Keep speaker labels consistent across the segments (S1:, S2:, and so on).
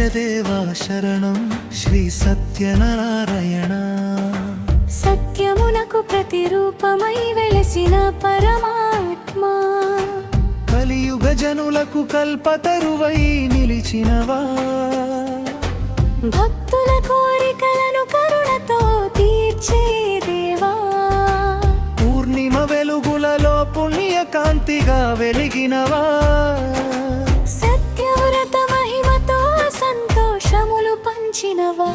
S1: సత్యదేవా శరణం శ్రీ సత్యనారాయణ.
S2: సత్యమునకు ప్రతిరూపమై వెలసిన పరమాత్మ,
S1: కలియుగ జనులకు కల్పతరువై నిలిచినవా,
S2: భక్తుల కోరికలను కరుణతో తీర్చే దేవా.
S1: పూర్ణిమ వెలుగులలో పుణ్యకాంతిగా వెలిగినవా,
S2: సత్యవ్రత మహిమతో సంతోషములు పంచినవా.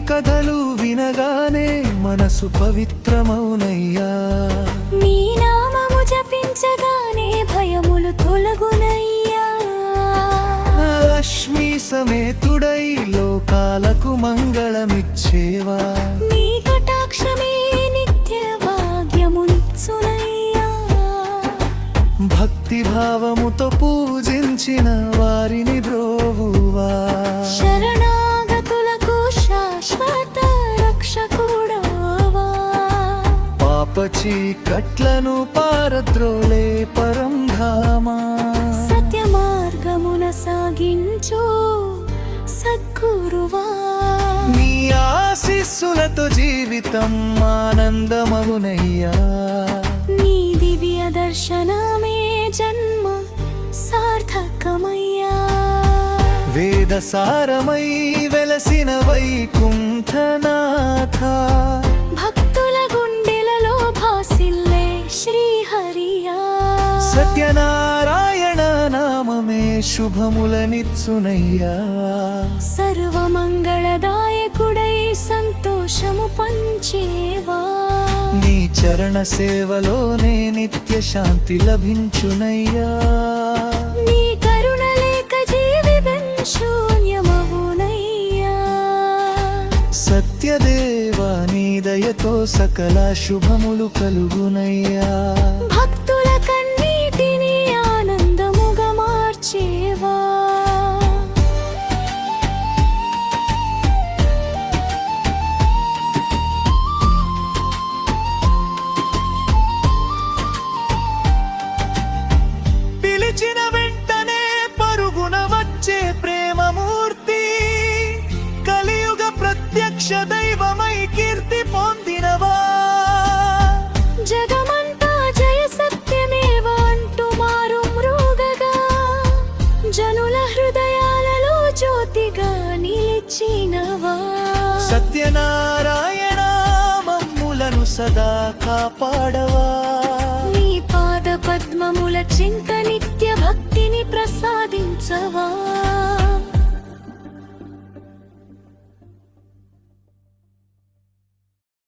S1: కథలు వినగానే మనసు పవిత్రమౌనయ్యా,
S2: నీ నామము జపించగానే భయములు తొలగునయ్యా.
S1: లక్ష్మీ సమేతుడై లోకాలకు మంగళమిచ్చేవా,
S2: నీ కటాక్షమే నిత్య భాగ్యమునిచ్చునయ్యా.
S1: భక్తి భావముతో పూజించిన వారిని బ్రోవువా,
S2: శరణాగతులకు శాశ్వత రక్షకుడవా.
S1: పాప చీకట్లను పారద్రోలే పరంధామా,
S2: సత్య మార్గమున సాగించు సద్గురువా.
S1: నీ ఆశీస్సులతో జీవితం ఆనందమగునయ్యా,
S2: నీ దివ్య దర్శనమే జన్మ సార్థకమయ్యా.
S1: వేదసారమై వెలసిన వైకుంఠనాథ,
S2: భక్తుల గుండెలలో భాసిల్లే శ్రీహరియా.
S1: సత్యనారాయణ నామమే శుభములనిచ్చునయ్యా,
S2: సర్వమంగళదాయకుడై సంతోషము పంచేవా.
S1: నీ చరణ సేవలోనే నిత్య శాంతి లభించునయ్యా,
S2: నీ కరుణ లేక జీవితం శూన్యమవునయ్యా.
S1: సత్యదేవా నీ దయతో సకల శుభములు కలుగునయ్యా,
S2: భక్తుల కన్నీటిని ఆనందముగా మార్చేవా.
S1: పిలిచిన వెంటనే పరుగున వచ్చే ప్రేమమూర్తి, కలియుగ ప్రత్యక్ష దైవమై కీర్తి పొందినవా,
S2: జగమంతా జయ సత్యమేవ అంటూ మారు మృగగా, జనుల హృదయాలలో జ్యోతిగా నిలిచినవా.
S1: సత్యనారాయణ మమ్ములను సదా కాపాడవా,